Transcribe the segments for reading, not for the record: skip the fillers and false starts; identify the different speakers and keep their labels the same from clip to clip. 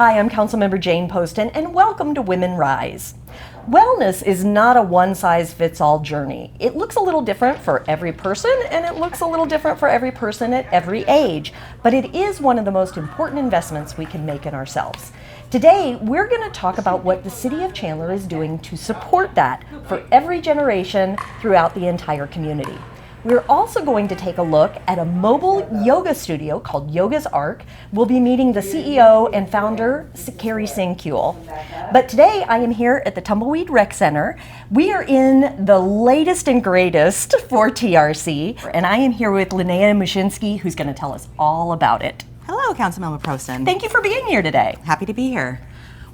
Speaker 1: Hi, I'm Councilmember Jane Poston, and welcome to Women Rise. Wellness is not a one-size-fits-all journey. It looks a little different for every person, and it looks a little different for every person at every age. But it is one of the most important investments we can make in ourselves. Today, we're going to talk about what the City of Chandler is doing to support that for every generation throughout the entire community. We're also going to take a look at a mobile yoga studio called Yoga's Ark. We'll be meeting the CEO and founder, Kary Sinkule. But today I am here at the Tumbleweed Rec Center. We are in the latest and greatest for TRC, and I am here with Leneah Muschinski, who's going to tell us all about it.
Speaker 2: Hello, Councilmember Poston.
Speaker 1: Thank you for being here today.
Speaker 2: Happy to be here.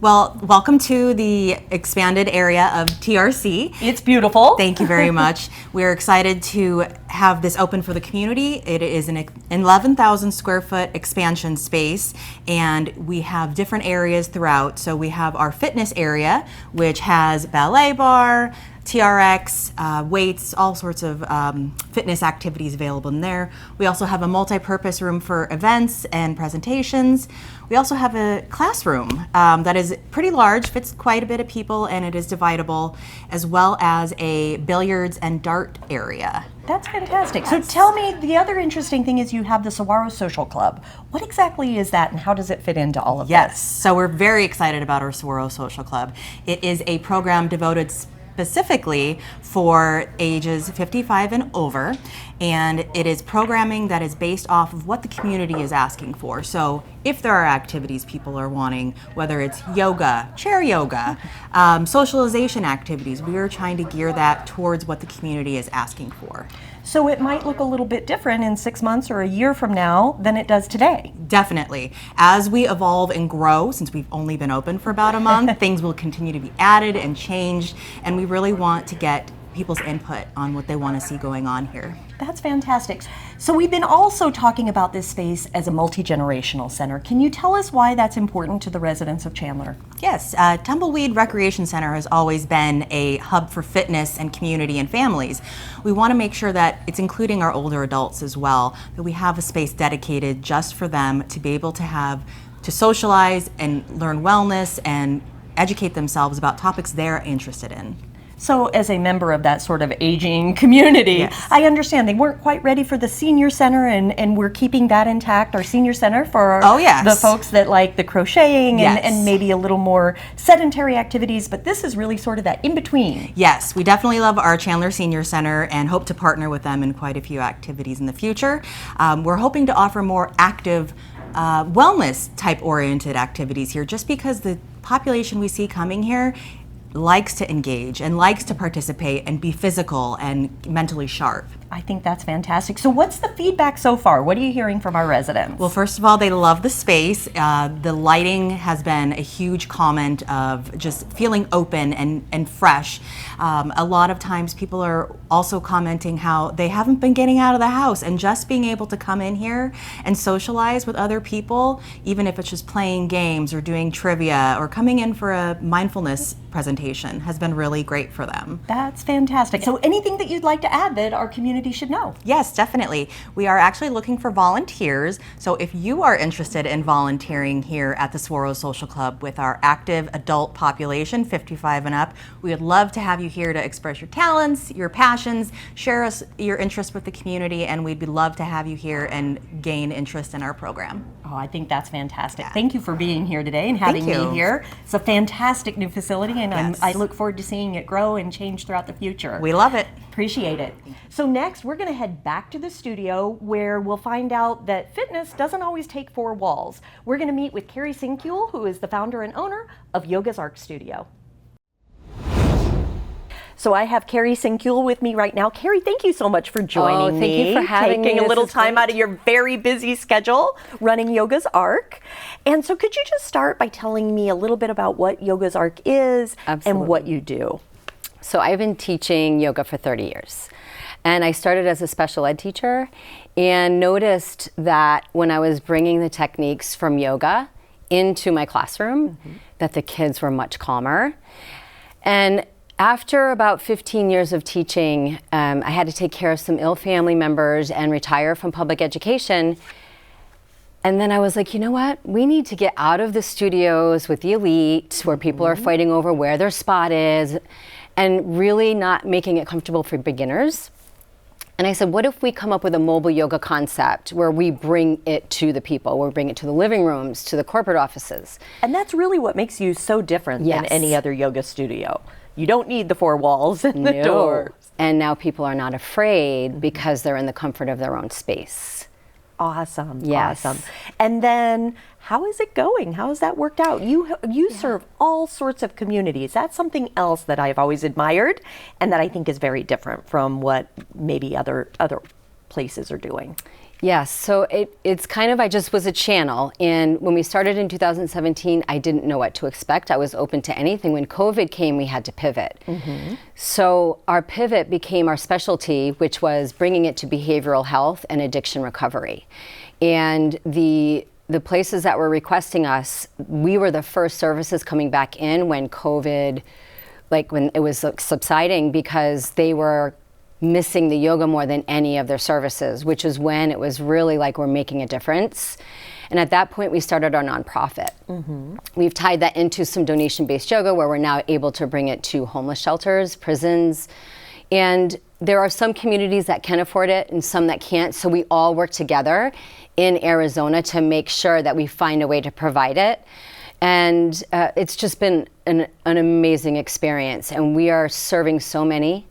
Speaker 2: Well, welcome to the expanded area of TRC.
Speaker 1: It's beautiful.
Speaker 2: Thank you very much. We're excited to have this open for the community. It is an 11,000 square foot expansion space, and we have different areas throughout. So we have our fitness area, which has ballet bar, TRX, weights, all sorts of fitness activities available in there. We also have a multi-purpose room for events and presentations. We also have a classroom that is pretty large, fits quite a bit of people, and it is dividable, as well as a billiards and dart area.
Speaker 1: That's fantastic. So tell me, the other interesting thing is you have the Saguaro Social Club. What exactly is that, and how does it fit into all of
Speaker 2: Yes, so we're very excited about our Saguaro Social Club. It is a program devoted specifically for ages 55 and over, and it is programming that is based off of what the community is asking for. So if there are activities people are wanting, whether it's yoga, chair yoga, socialization activities, we are trying to gear that towards what the community is asking for.
Speaker 1: So it might look a little bit different in 6 months or a year from now than it does today.
Speaker 2: Definitely. As we evolve and grow, since we've only been open for about a month, things will continue to be added and changed, and we really want to get people's input on what they want to see going on here.
Speaker 1: That's fantastic. So we've been also talking about this space as a multi-generational center. Can you tell us why that's important to the residents of Chandler?
Speaker 2: Yes, Tumbleweed Recreation Center has always been a hub for fitness and community and families. We want to make sure that it's including our older adults as well, that we have a space dedicated just for them to be able to socialize and learn wellness and educate themselves about topics they're interested in.
Speaker 1: So as a member of that sort of aging community,
Speaker 2: yes.
Speaker 1: I understand they weren't quite ready for the senior center, and we're keeping that intact, our senior center for the folks that like the crocheting and maybe a little more sedentary activities, but this is really sort of that in-between.
Speaker 2: Yes, we definitely love our Chandler Senior Center and hope to partner with them in quite a few activities in the future. We're hoping to offer more active wellness type oriented activities here, just because the population we see coming here likes to engage and likes to participate and be physical and mentally sharp.
Speaker 1: I think that's fantastic. So what's the feedback so far? What are you hearing from our residents?
Speaker 2: Well, first of all, they love the space. The lighting has been a huge comment of just feeling open and fresh. A lot of times people are also commenting how they haven't been getting out of the house, and just being able to come in here and socialize with other people, even if it's just playing games or doing trivia or coming in for a mindfulness presentation, has been really great for them.
Speaker 1: That's fantastic. So anything that you'd like to add that our community should know?
Speaker 2: Yes, definitely. We are actually looking for volunteers. So if you are interested in volunteering here at the Saguaro Social Club with our active adult population, 55 and up, we would love to have you here to express your talents, your passions, share your interest with the community, and we'd love to have you here and gain interest in our program.
Speaker 1: Oh, I think that's fantastic. Yeah. Thank you for being here today and having me here. It's a fantastic new facility, and I look forward to seeing it grow and change throughout the future.
Speaker 2: We love it.
Speaker 1: Appreciate it. So next, we're going to head back to the studio where we'll find out that fitness doesn't always take four walls. We're going to meet with Kary Sinkule, who is the founder and owner of Yoga's Ark Studio. So I have Kary Sinkule with me right now. Kary, thank you so much for joining me.
Speaker 3: Thank you for having me.
Speaker 1: Taking a little time out of your very busy schedule running Yoga's Ark. And so could you just start by telling me a little bit about what Yoga's Ark is and what you do?
Speaker 3: So I've been teaching yoga for 30 years. And I started as a special ed teacher and noticed that when I was bringing the techniques from yoga into my classroom, that the kids were much calmer. And after about 15 years of teaching, I had to take care of some ill family members and retire from public education. And then I was like, you know what? We need to get out of the studios with the elite where people are fighting over where their spot is and really not making it comfortable for beginners. And I said, what if we come up with a mobile yoga concept where we bring it to the people, where we bring it to the living rooms, to the corporate offices.
Speaker 1: And that's really what makes you so different than any other yoga studio. You don't need the four walls and the doors.
Speaker 3: And now people are not afraid because they're in the comfort of their own space.
Speaker 1: Awesome.
Speaker 3: Yes.
Speaker 1: Awesome. And then how is it going? How has that worked out? You serve all sorts of communities. That's something else that I've always admired and that I think is very different from what maybe other places are doing.
Speaker 3: Yes, so it's kind of, I just was a channel. And when we started in 2017, I didn't know what to expect. I was open to anything. When COVID came, we had to pivot. So our pivot became our specialty, which was bringing it to behavioral health and addiction recovery. And the places that were requesting us, we were the first services coming back in when COVID, like when it was subsiding, because they were missing the yoga more than any of their services, which is when it was really like we're making a difference. And at that point, we started our nonprofit. We've tied that into some donation-based yoga where we're now able to bring it to homeless shelters, prisons. And there are some communities that can afford it and some that can't. So we all work together in Arizona to make sure that we find a way to provide it. And it's just been an amazing experience. And we are serving so many.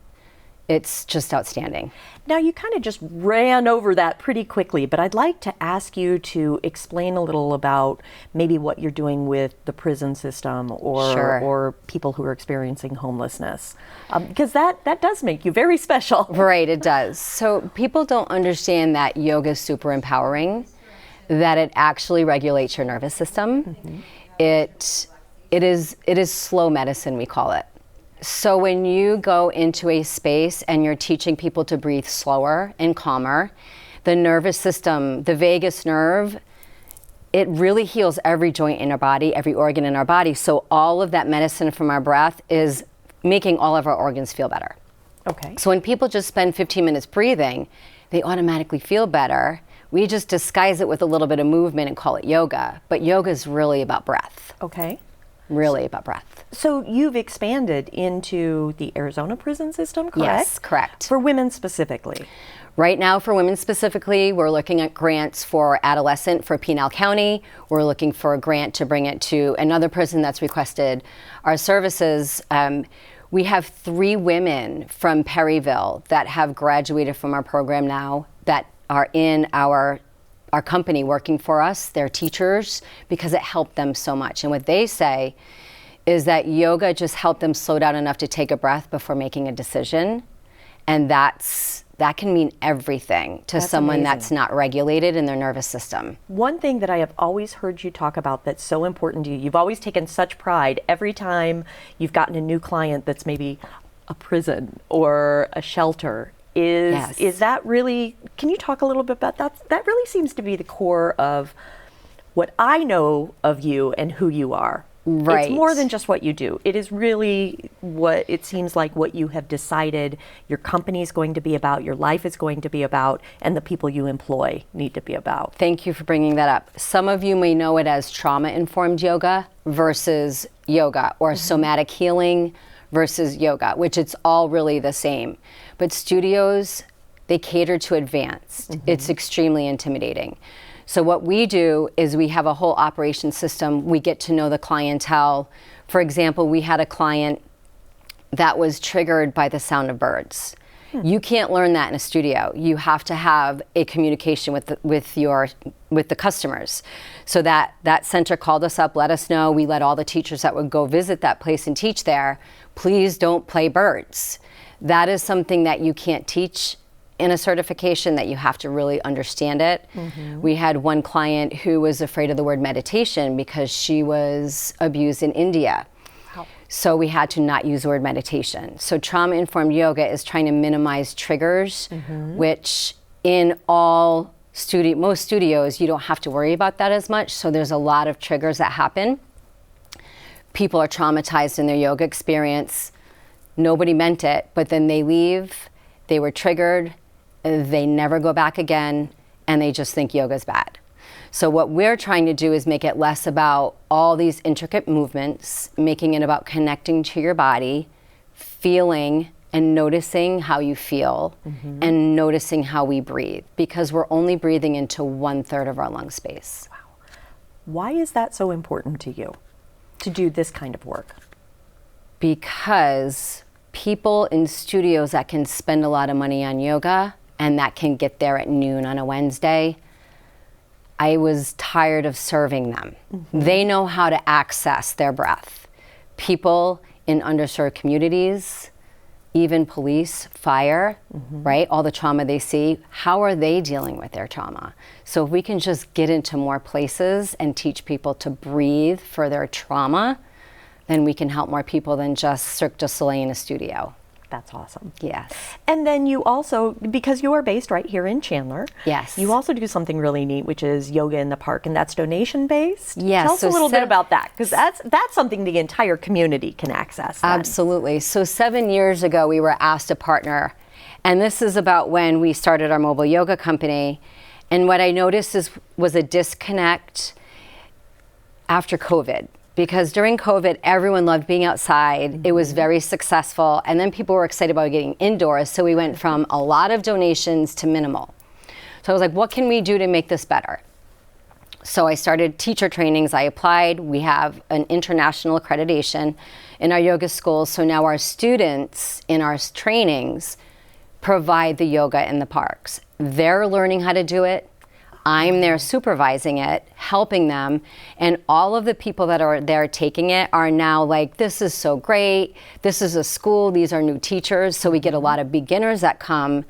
Speaker 3: It's just outstanding.
Speaker 1: Now, you kind of just ran over that pretty quickly, but I'd like to ask you to explain a little about maybe what you're doing with the prison system or people who are experiencing homelessness, because that does make you very special.
Speaker 3: Right, it does. So people don't understand that yoga is super empowering, that it actually regulates your nervous system. It is slow medicine, we call it. So when you go into a space and you're teaching people to breathe slower and calmer, the nervous system, the vagus nerve, it really heals every joint in our body, every organ in our body. So all of that medicine from our breath is making all of our organs feel better.
Speaker 1: Okay.
Speaker 3: So when people just spend 15 minutes breathing, they automatically feel better. We just disguise it with a little bit of movement and call it yoga. But yoga is really about breath.
Speaker 1: Okay.
Speaker 3: Really about breath.
Speaker 1: So you've expanded into the Arizona prison system, correct?
Speaker 3: Yes, correct.
Speaker 1: For women specifically.
Speaker 3: Right now, for women specifically, we're looking at grants for adolescent for Pinal County. We're looking for a grant to bring it to another prison that's requested our services. We have 3 women from Perryville that have graduated from our program now that are in our company working for us. They're teachers because it helped them so much. And what they say is that yoga just helped them slow down enough to take a breath before making a decision. And that can mean everything to someone that's not regulated in their nervous system.
Speaker 1: One thing that I have always heard you talk about that's so important to you, you've always taken such pride every time you've gotten a new client that's maybe a prison or a shelter. Is that really, can you talk a little bit about that? That really seems to be the core of what I know of you and who you are.
Speaker 3: Right.
Speaker 1: It's more than just what you do. It is really what it seems like what you have decided your company is going to be about, your life is going to be about, and the people you employ need to be about.
Speaker 3: Thank you for bringing that up. Some of you may know it as trauma-informed yoga versus yoga, or somatic healing versus yoga, which it's all really the same. But studios, they cater to advanced. It's extremely intimidating. So what we do is we have a whole operation system. We get to know the clientele. For example, we had a client that was triggered by the sound of birds. You can't learn that in a studio. You have to have a communication with the customers. So that center called us up, let us know. We let all the teachers that would go visit that place and teach there, please don't play birds. That is something that you can't teach in a certification, that you have to really understand it. We had one client who was afraid of the word meditation because she was abused in India. So we had to not use the word meditation. So trauma-informed yoga is trying to minimize triggers, which in most studios, you don't have to worry about that as much. So there's a lot of triggers that happen. People are traumatized in their yoga experience. Nobody meant it, but then they leave, they were triggered, they never go back again, and they just think yoga's bad. So what we're trying to do is make it less about all these intricate movements, making it about connecting to your body, feeling and noticing how you feel, and noticing how we breathe, because we're only breathing into 1/3 of our lung space.
Speaker 1: Why is that so important to you to do this kind of work?
Speaker 3: Because people in studios that can spend a lot of money on yoga and that can get there at noon on a Wednesday, I was tired of serving them. They know how to access their breath. People in underserved communities, even police, fire, right? All the trauma they see, how are they dealing with their trauma? So if we can just get into more places and teach people to breathe for their trauma, then we can help more people than just Cirque du Soleil in a studio.
Speaker 1: That's awesome.
Speaker 3: Yes.
Speaker 1: And then you also, because you are based right here in Chandler,
Speaker 3: Yes.
Speaker 1: you also do something really neat, which is yoga in the park, and that's donation based.
Speaker 3: Yes,
Speaker 1: Tell us
Speaker 3: so
Speaker 1: a little bit about that, because that's something the entire community can access. Then.
Speaker 3: Absolutely. So 7 years ago, we were asked to partner, and this is about when we started our mobile yoga company. And what I noticed was a disconnect after COVID. Because during COVID, everyone loved being outside. It was very successful. And then people were excited about getting indoors. So we went from a lot of donations to minimal. So I was like, what can we do to make this better? So I started teacher trainings. I applied. We have an international accreditation in our yoga schools. So now our students in our trainings provide the yoga in the parks. They're learning how to do it. I'm there supervising it, helping them, and all of the people that are there taking it are now like, this is so great, this is a school, these are new teachers, so we get a lot of beginners that come,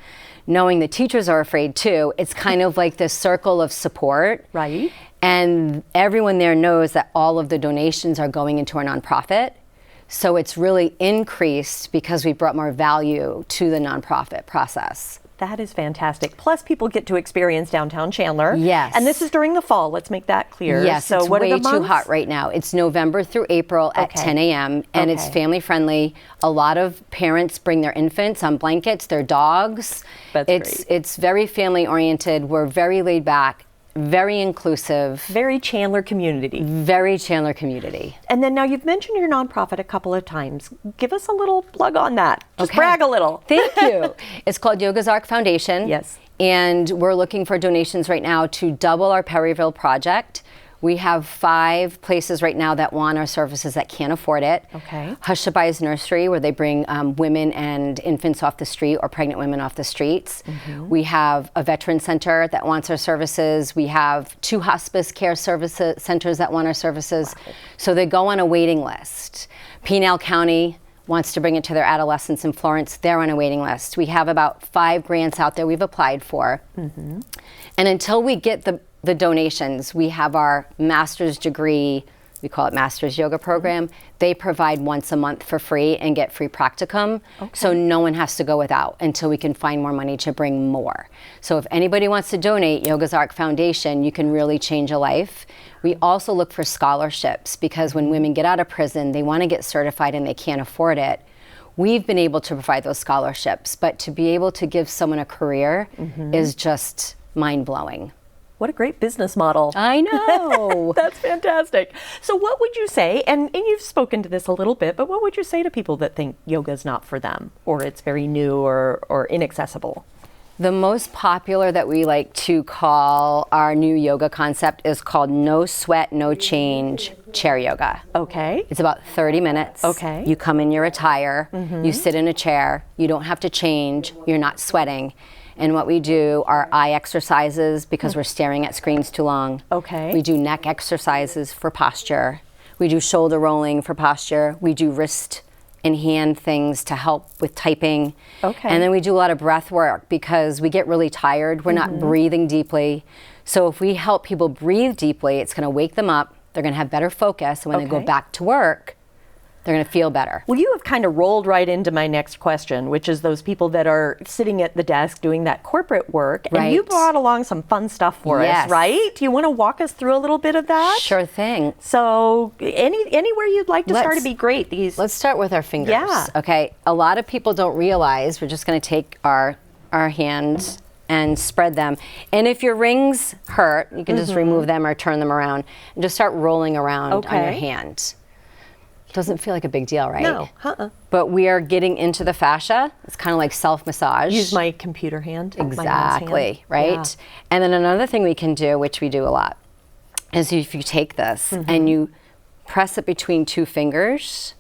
Speaker 3: knowing the teachers are afraid too. It's kind of like this circle of support.
Speaker 1: Right.
Speaker 3: And everyone there knows that all of the donations are going into our nonprofit. So it's really increased because we brought more value to the nonprofit process.
Speaker 1: That is fantastic. Plus, people get to experience downtown Chandler.
Speaker 3: Yes.
Speaker 1: And this is during the fall. Let's make that clear.
Speaker 3: Yes,
Speaker 1: so
Speaker 3: it's
Speaker 1: what
Speaker 3: way
Speaker 1: are the
Speaker 3: too
Speaker 1: months?
Speaker 3: hot right now. It's November through April at 10 a.m. and it's family friendly. A lot of parents bring their infants on blankets, their dogs.
Speaker 1: That's great.
Speaker 3: It's very family oriented. We're very laid back, very inclusive.
Speaker 1: Very Chandler community.
Speaker 3: Very Chandler community.
Speaker 1: And then now you've mentioned your nonprofit a couple of times. Give us a little plug on that. Just brag a little.
Speaker 3: Thank you. It's called Yoga's Arc Foundation.
Speaker 1: Yes.
Speaker 3: And we're looking for donations right now to double our Perryville project. We have 5 places right now that want our services that can't afford it.
Speaker 1: Okay.
Speaker 3: Hushabai's Nursery, where they bring women and infants off the street or pregnant women off the streets. We have a veteran center that wants our services. We have 2 hospice care services centers that want our services. Wow. So they go on a waiting list. Pinal County wants to bring it to their adolescents in Florence. They're on a waiting list. We have about 5 grants out there we've applied for. And until we get the donations, we have our master's degree, we call it master's yoga program. They provide once a month for free and get free practicum. So no one has to go without until we can find more money to bring more. So if anybody wants to donate, Yoga's Arc Foundation, you can really change a life. We also look for scholarships because when women get out of prison, they want to get certified and they can't afford it. We've been able to provide those scholarships, but to be able to give someone a career is just mind-blowing.
Speaker 1: What a great business model.
Speaker 3: I know.
Speaker 1: That's fantastic. So what would you say, and you've spoken to this a little bit, but what would you say to people that think yoga is not for them or it's very new or inaccessible?
Speaker 3: The most popular that we like to call our new yoga concept is called No Sweat, No Change Chair Yoga.
Speaker 1: Okay.
Speaker 3: It's about 30 minutes.
Speaker 1: Okay.
Speaker 3: You come in your attire, you sit in a chair, you don't have to change, you're not sweating. And what we do are eye exercises because we're staring at screens too long.
Speaker 1: Okay.
Speaker 3: We do neck exercises for posture. We do shoulder rolling for posture. We do wrist and hand things to help with typing.
Speaker 1: Okay.
Speaker 3: And then we do a lot of breath work because we get really tired. We're not breathing deeply. So if we help people breathe deeply, it's going to wake them up. They're going to have better focus. And when they go back to work, they're going to feel better.
Speaker 1: Well, you have kind of rolled right into my next question, which is those people that are sitting at the desk doing that corporate work. And you brought along some fun stuff for us, right? Do you want to walk us through a little bit of that?
Speaker 3: Sure thing.
Speaker 1: So anywhere you'd like to start would be great.
Speaker 3: Let's start with our fingers.
Speaker 1: Yeah.
Speaker 3: Okay. A lot of people don't realize we're just going to take our hands and spread them. And if your rings hurt, you can just remove them or turn them around and just start rolling around on your hand. Doesn't feel like a big deal, right?
Speaker 1: No,
Speaker 3: But we are getting into the fascia. It's kind of like self-massage.
Speaker 1: Use my computer hand.
Speaker 3: Exactly, right? Yeah. And then another thing we can do, which we do a lot, is if you take this and you press it between two fingers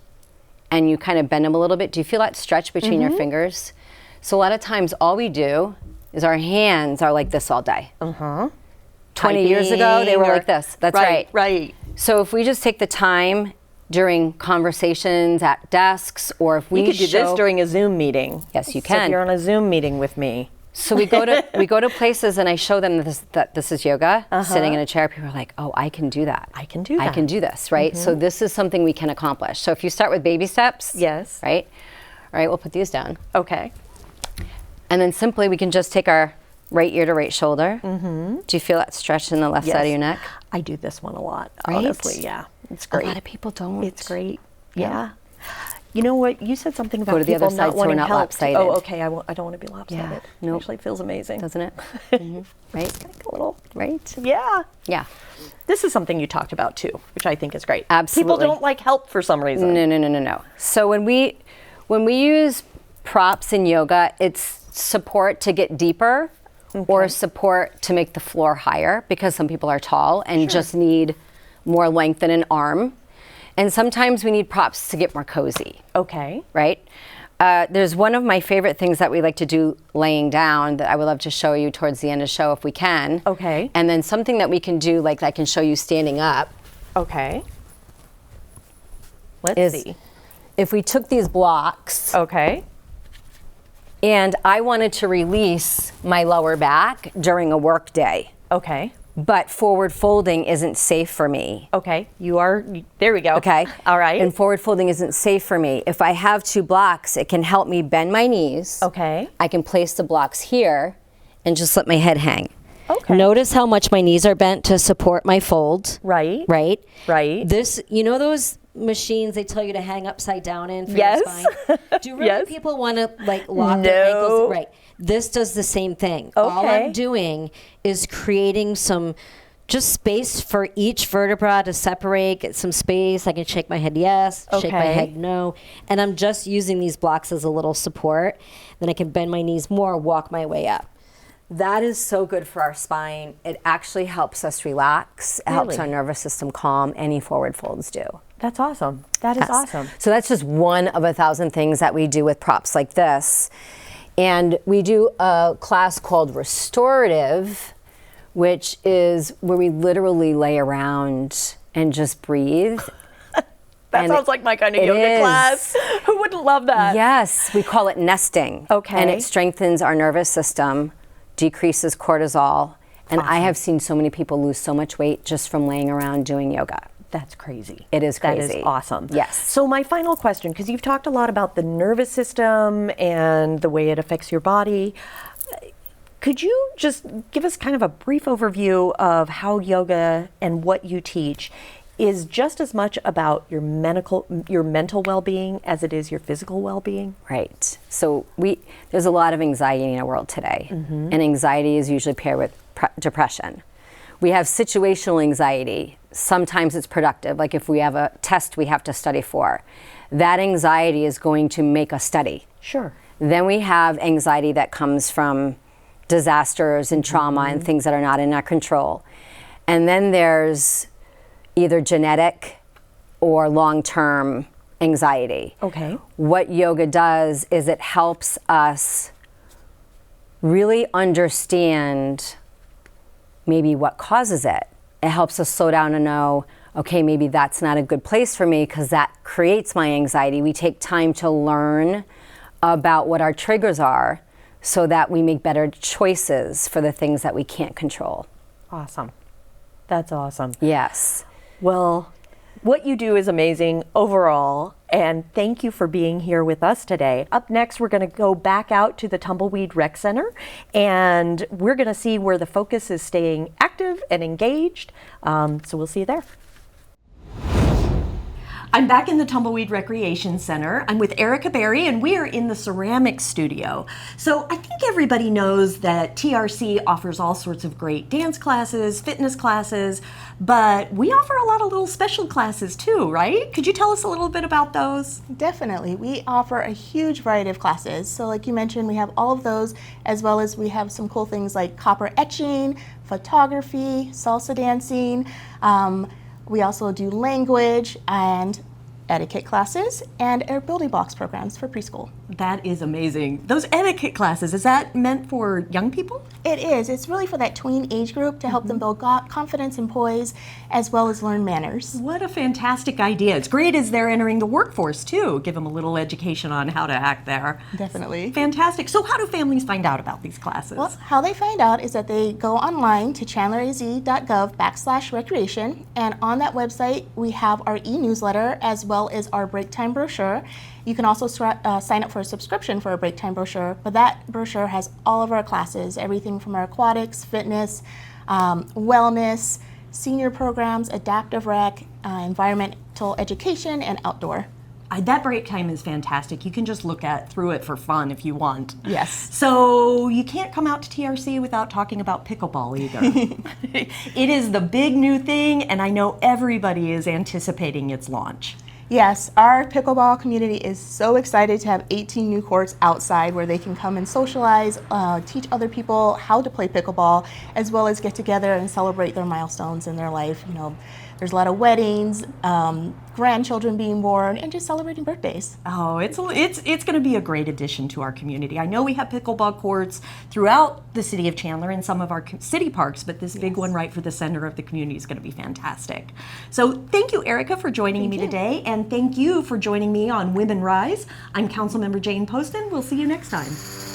Speaker 3: and you kind of bend them a little bit. Do you feel that stretch between your fingers? So a lot of times all we do is our hands are like this all day. 20 years ago, they were like this. That's right.
Speaker 1: Right.
Speaker 3: So if we just take the time during conversations at desks, or if we
Speaker 1: You could do this during a Zoom meeting.
Speaker 3: Yes, you
Speaker 1: So
Speaker 3: can.
Speaker 1: if you're on a Zoom meeting with me.
Speaker 3: So we go to places and I show them that this is yoga, sitting in a chair. People are like, oh, I can do that.
Speaker 1: I can do that.
Speaker 3: I can do this, right? So this is something we can accomplish. So if you start with baby steps.
Speaker 1: Yes.
Speaker 3: Right? All right, we'll put these down.
Speaker 1: Okay.
Speaker 3: And then simply we can just take our right ear to right shoulder. Do you feel that stretch in the left side of your neck?
Speaker 1: I do this one a lot,
Speaker 3: Right?
Speaker 1: honestly. Yeah. It's great.
Speaker 3: A lot of people don't.
Speaker 1: It's great. Yeah. You know what? You said something about
Speaker 3: Go to the
Speaker 1: people
Speaker 3: other side
Speaker 1: not
Speaker 3: so we're
Speaker 1: wanting
Speaker 3: not
Speaker 1: help.
Speaker 3: lopsided.
Speaker 1: Oh, okay. I don't want to be lopsided.
Speaker 3: Nope.
Speaker 1: Actually, it feels amazing.
Speaker 3: Doesn't it? Right?
Speaker 1: Like a little.
Speaker 3: Right?
Speaker 1: Yeah.
Speaker 3: Yeah.
Speaker 1: This is something you talked about too, which I think is great.
Speaker 3: Absolutely.
Speaker 1: People don't like help for some reason.
Speaker 3: No. So when we use props in yoga, it's support to get deeper or support to make the floor higher, because some people are tall and just need more length in an arm. And sometimes we need props to get more cozy.
Speaker 1: Okay.
Speaker 3: Right? There's one of my favorite things that we like to do laying down that I would love to show you towards the end of the show if we can.
Speaker 1: Okay.
Speaker 3: And then something that we can do, like I can show you standing up.
Speaker 1: Okay. Let's see.
Speaker 3: If we took these blocks
Speaker 1: Okay.
Speaker 3: and I wanted to release my lower back during a work day,
Speaker 1: Okay.
Speaker 3: but forward folding isn't safe for me.
Speaker 1: Okay. There we go.
Speaker 3: Okay.
Speaker 1: All right.
Speaker 3: And forward folding isn't safe for me. If I have two blocks, it can help me bend my knees.
Speaker 1: Okay.
Speaker 3: I can place the blocks here and just let my head hang.
Speaker 1: Okay.
Speaker 3: Notice how much my knees are bent to support my fold.
Speaker 1: Right.
Speaker 3: Right?
Speaker 1: Right.
Speaker 3: This, you know those machines they tell you to hang upside down in for
Speaker 1: Yes.
Speaker 3: your spine? Do really
Speaker 1: Yes.
Speaker 3: people want to like lock their ankles?
Speaker 1: No.
Speaker 3: Right. This does the same thing. All
Speaker 1: Okay.
Speaker 3: I'm doing is creating some just space for each vertebra to separate, get some space. I can shake my head yes, shake my
Speaker 1: Okay.
Speaker 3: head no. And I'm just using these blocks as a little support. Then I can bend my knees more, walk my way up. That is so good for our spine. It actually helps us relax. It helps
Speaker 1: Really?
Speaker 3: our nervous system calm. Any forward folds do.
Speaker 1: That's awesome. That is
Speaker 3: Yes.
Speaker 1: awesome.
Speaker 3: So that's just one of 1,000 things that we do with props like this. And we do a class called restorative, which is where we literally lay around and just breathe.
Speaker 1: That
Speaker 3: And
Speaker 1: sounds like my kind of
Speaker 3: it
Speaker 1: yoga
Speaker 3: is.
Speaker 1: class. Who wouldn't love that?
Speaker 3: Yes, we call it nesting.
Speaker 1: Okay.
Speaker 3: And it strengthens our nervous system, decreases cortisol. And I have seen so many people lose so much weight just from laying around doing yoga.
Speaker 1: That's crazy.
Speaker 3: It is
Speaker 1: That
Speaker 3: crazy.
Speaker 1: is awesome.
Speaker 3: Yes.
Speaker 1: So my final question, because you've talked a lot about the nervous system and the way it affects your body, could you just give us kind of a brief overview of how yoga and what you teach is just as much about your mental well-being as it is your physical well-being?
Speaker 3: Right. So there's a lot of anxiety in our world today, and anxiety is usually paired with depression. We have situational anxiety. Sometimes it's productive, like if we have a test we have to study for. That anxiety is going to make us study.
Speaker 1: Sure.
Speaker 3: Then we have anxiety that comes from disasters and trauma and things that are not in our control. And then there's either genetic or long-term anxiety.
Speaker 1: Okay.
Speaker 3: What yoga does is it helps us really understand maybe what causes it. It helps us slow down and know, okay, maybe that's not a good place for me because that creates my anxiety. We take time to learn about what our triggers are so that we make better choices for the things that we can't control.
Speaker 1: Awesome. That's awesome.
Speaker 3: Yes.
Speaker 1: Well, what you do is amazing overall, and thank you for being here with us today. Up next, we're going to go back out to the Tumbleweed Rec Center, and we're going to see where the focus is staying active and engaged. So we'll see you there. I'm back in the Tumbleweed Recreation Center. I'm with Erika and we are in the ceramics studio. So I think everybody knows that TRC offers all sorts of great dance classes, fitness classes, but we offer a lot of little special classes too, right? Could you tell us a little bit about those?
Speaker 4: Definitely. We offer a huge variety of classes. So like you mentioned, we have all of those, as well as we have some cool things like copper etching, photography, salsa dancing. We also do language and etiquette classes and our building blocks programs for preschool.
Speaker 1: That is amazing. Those etiquette classes, is that meant for young people?
Speaker 4: It is. It's really for that tween age group to help them build confidence and poise, as well as learn manners.
Speaker 1: What a fantastic idea. It's great as they're entering the workforce too. Give them a little education on how to act there.
Speaker 4: Definitely.
Speaker 1: Fantastic. So how do families find out about these classes?
Speaker 4: Well, how they find out is that they go online to chandleraz.gov/recreation, and on that website we have our e-newsletter as well as our break time brochure. You can also sign up for a subscription for a break time brochure, but that brochure has all of our classes, everything from our aquatics, fitness, wellness, senior programs, adaptive rec, environmental education, and outdoor.
Speaker 1: That break time is fantastic. You can just look through it for fun if you want.
Speaker 4: Yes.
Speaker 1: So you can't come out to TRC without talking about pickleball either. It is the big new thing, and I know everybody is anticipating its launch.
Speaker 4: Yes, our pickleball community is so excited to have 18 new courts outside where they can come and socialize, teach other people how to play pickleball, as well as get together and celebrate their milestones in their life. You know, there's a lot of weddings, grandchildren being born, and just celebrating birthdays.
Speaker 1: Oh, it's going to be a great addition to our community. I know we have pickleball courts throughout the City of Chandler and some of our city parks, but this big one right for the center of the community is going to be fantastic. So thank you, Erika, for joining me today, and thank you for joining me on Women Rise. I'm Councilmember Poston. We'll see you next time.